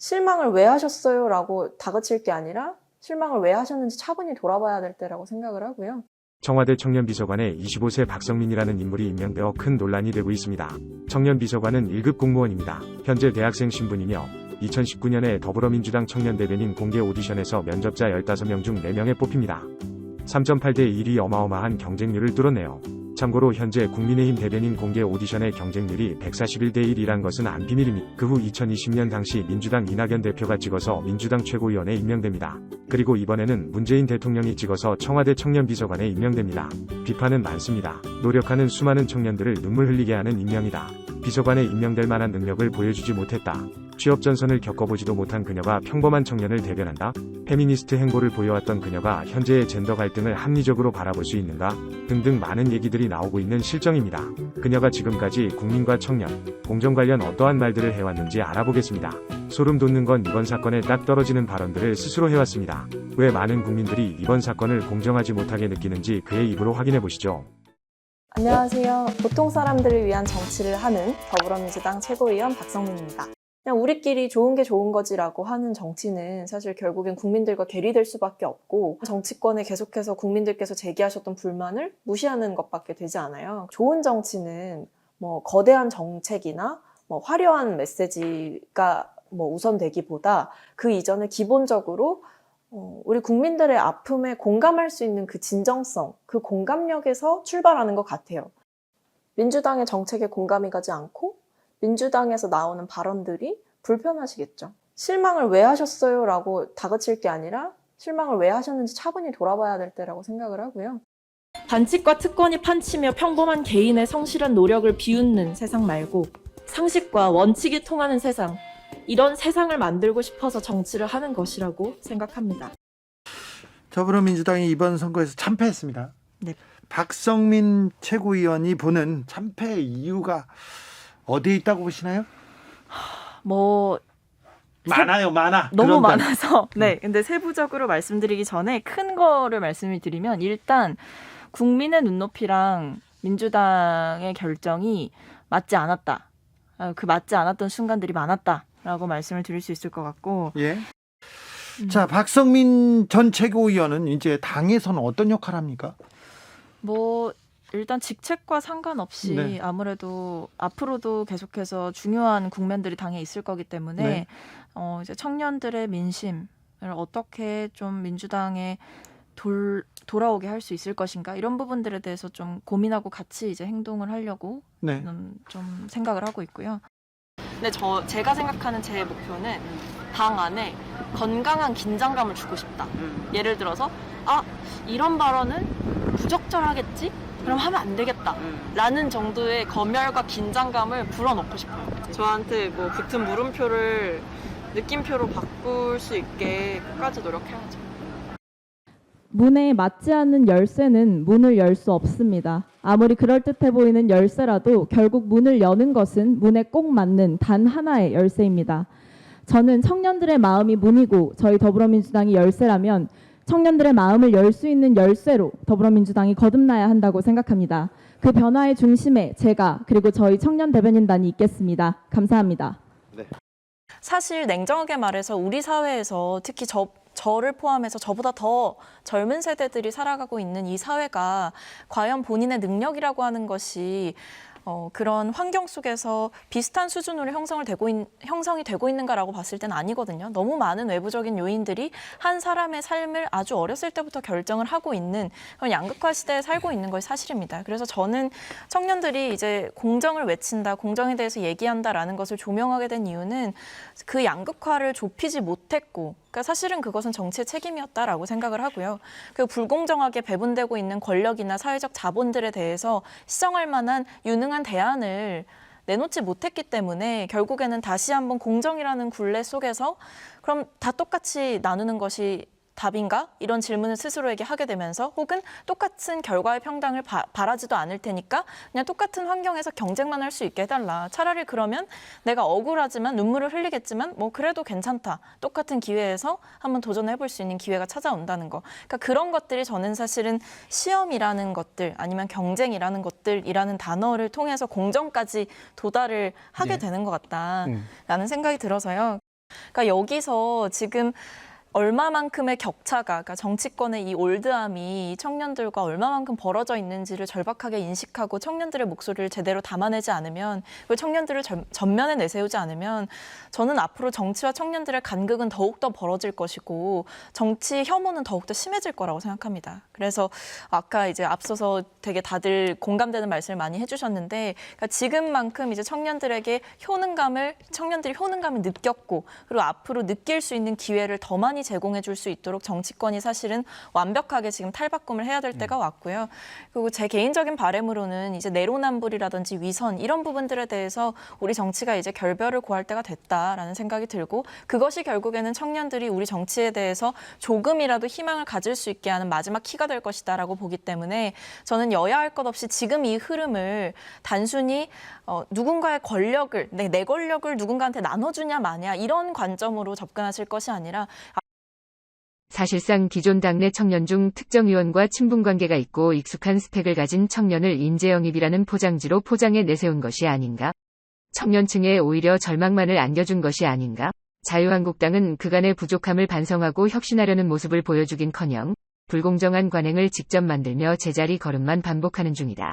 실망을 왜 하셨어요? 라고 다그칠 게 아니라 실망을 왜 하셨는지 차분히 돌아봐야 될 때라고 생각을 하고요. 청와대 청년비서관에 25세 박성민이라는 인물이 임명되어 큰 논란이 되고 있습니다. 청년비서관은 1급 공무원입니다. 현재 대학생 신분이며 2019년에 더불어민주당 청년대변인 공개 오디션에서 면접자 15명 중 4명에 뽑힙니다. 3.8대 1이 어마어마한 경쟁률을 뚫었네요. 참고로 현재 국민의힘 대변인 공개 오디션의 경쟁률이 141대 1이란 것은 안 비밀입니다. 그 후 2020년 당시 민주당 이낙연 대표가 찍어서 민주당 최고위원에 임명됩니다. 그리고 이번에는 문재인 대통령이 찍어서 청와대 청년비서관에 임명됩니다. 비판은 많습니다. 노력하는 수많은 청년들을 눈물 흘리게 하는 임명이다. 비서관에 임명될 만한 능력을 보여주지 못했다. 취업 전선을 겪어보지도 못한 그녀가 평범한 청년을 대변한다. 페미니스트 행보를 보여왔던 그녀가 현재의 젠더 갈등을 합리적으로 바라볼 수 있는가? 등등 많은 얘기들이 나오고 있는 실정입니다. 그녀가 지금까지 국민과 청년, 공정 관련 어떠한 말들을 해왔는지 알아보겠습니다. 소름 돋는 건 이번 사건에 딱 떨어지는 발언들을 스스로 해왔습니다. 왜 많은 국민들이 이번 사건을 공정하지 못하게 느끼는지 그의 입으로 확인해보시죠. 안녕하세요. 보통 사람들을 위한 정치를 하는 더불어민주당 최고위원 박성민입니다. 그냥 우리끼리 좋은 게 좋은 거지라고 하는 정치는 사실 결국엔 국민들과 괴리될 수밖에 없고 정치권에 계속해서 국민들께서 제기하셨던 불만을 무시하는 것밖에 되지 않아요. 좋은 정치는 거대한 정책이나 화려한 메시지가 우선되기보다 그 이전에 기본적으로 우리 국민들의 아픔에 공감할 수 있는 그 진정성, 그 공감력에서 출발하는 것 같아요. 민주당의 정책에 공감이 가지 않고 민주당에서 나오는 발언들이 불편하시겠죠. 실망을 왜 하셨어요? 라고 다그칠 게 아니라 실망을 왜 하셨는지 차분히 돌아봐야 될 때라고 생각을 하고요. 반칙과 특권이 판치며 평범한 개인의 성실한 노력을 비웃는 세상 말고 상식과 원칙이 통하는 세상, 이런 세상을 만들고 싶어서 정치를 하는 것이라고 생각합니다. 더불어민주당이 이번 선거에서 참패했습니다. 네. 박성민 최고위원이 보는 참패의 이유가 어디에 있다고 보시나요? 많아요, 많아. 너무 많아서. 네. 근데 세부적으로 말씀드리기 전에 큰 거를 말씀을 드리면 일단 국민의 눈높이랑 민주당의 결정이 맞지 않았다. 그 맞지 않았던 순간들이 많았다라고 말씀을 드릴 수 있을 것 같고. 예. 자, 박성민 전 최고위원은 이제 당에서는 어떤 역할을 합니까? 일단 직책과 상관없이 네. 아무래도 앞으로도 계속해서 중요한 국면들이 당에 있을 거기 때문에 네. 이제 청년들의 민심을 어떻게 좀 민주당에 돌아오게 할 수 있을 것인가, 이런 부분들에 대해서 좀 고민하고 같이 이제 행동을 하려고 네. 좀 생각을 하고 있고요. 근데 제가 생각하는 제 목표는 당 안에 건강한 긴장감을 주고 싶다. 예를 들어서 이런 발언은 부적절하겠지? 그럼 하면 안 되겠다 라는 정도의 검열과 긴장감을 불어넣고 싶어요. 저한테 붙은 물음표를 느낌표로 바꿀 수 있게 끝까지 노력해야죠. 문에 맞지 않는 열쇠는 문을 열 수 없습니다. 아무리 그럴듯해 보이는 열쇠라도 결국 문을 여는 것은 문에 꼭 맞는 단 하나의 열쇠입니다. 저는 청년들의 마음이 문이고 저희 더불어민주당이 열쇠라면 청년들의 마음을 열 수 있는 열쇠로 더불어민주당이 거듭나야 한다고 생각합니다. 그 변화의 중심에 제가 그리고 저희 청년 대변인단이 있겠습니다. 감사합니다. 네. 사실 냉정하게 말해서 우리 사회에서 특히 저를 포함해서 저보다 더 젊은 세대들이 살아가고 있는 이 사회가 과연 본인의 능력이라고 하는 것이 그런 환경 속에서 비슷한 수준으로 형성이 되고 있는가라고 봤을 때는 아니거든요. 너무 많은 외부적인 요인들이 한 사람의 삶을 아주 어렸을 때부터 결정을 하고 있는 그런 양극화 시대에 살고 있는 것이 사실입니다. 그래서 저는 청년들이 이제 공정을 외친다, 공정에 대해서 얘기한다라는 것을 조명하게 된 이유는 그 양극화를 좁히지 못했고, 그러니까 사실은 그것은 정치의 책임이었다라고 생각을 하고요. 그 불공정하게 배분되고 있는 권력이나 사회적 자본들에 대해서 시정할 만한 유능한 대안을 내놓지 못했기 때문에 결국에는 다시 한번 공정이라는 굴레 속에서 그럼 다 똑같이 나누는 것이 답인가? 이런 질문을 스스로에게 하게 되면서, 혹은 똑같은 결과의 평등을 바라지도 않을 테니까 그냥 똑같은 환경에서 경쟁만 할 수 있게 해달라. 차라리 그러면 내가 억울하지만 눈물을 흘리겠지만 그래도 괜찮다. 똑같은 기회에서 한번 도전해볼 수 있는 기회가 찾아온다는 거. 그러니까 그런 것들이 저는 사실은 시험이라는 것들 아니면 경쟁이라는 것들이라는 단어를 통해서 공정까지 도달을 하게 되는 것 같다라는 생각이 들어서요. 그러니까 여기서 지금 얼마만큼의 격차가, 그러니까 정치권의 이 올드함이 청년들과 얼마만큼 벌어져 있는지를 절박하게 인식하고 청년들의 목소리를 제대로 담아내지 않으면, 그 청년들을 전면에 내세우지 않으면 저는 앞으로 정치와 청년들의 간극은 더욱더 벌어질 것이고 정치 혐오는 더욱더 심해질 거라고 생각합니다. 그래서 아까 이제 앞서서 되게 다들 공감되는 말씀을 많이 해주셨는데, 그러니까 지금만큼 이제 청년들이 효능감을 느꼈고 그리고 앞으로 느낄 수 있는 기회를 더 많이 제공해 줄 수 있도록 정치권이 사실은 완벽하게 지금 탈바꿈을 해야 될 때가 왔고요. 그리고 제 개인적인 바람으로는 이제 내로남불이라든지 위선 이런 부분들에 대해서 우리 정치가 이제 결별을 고할 때가 됐다라는 생각이 들고, 그것이 결국에는 청년들이 우리 정치에 대해서 조금이라도 희망을 가질 수 있게 하는 마지막 키가 될 것이다라고 보기 때문에 저는 여야 할 것 없이 지금 이 흐름을 단순히 누군가의 권력을, 내 권력을 누군가한테 나눠주냐 마냐 이런 관점으로 접근하실 것이 아니라 사실상 기존 당내 청년 중 특정 의원과 친분 관계가 있고 익숙한 스펙을 가진 청년을 인재 영입이라는 포장지로 포장해 내세운 것이 아닌가? 청년층에 오히려 절망만을 안겨준 것이 아닌가? 자유한국당은 그간의 부족함을 반성하고 혁신하려는 모습을 보여주긴커녕 불공정한 관행을 직접 만들며 제자리 걸음만 반복하는 중이다.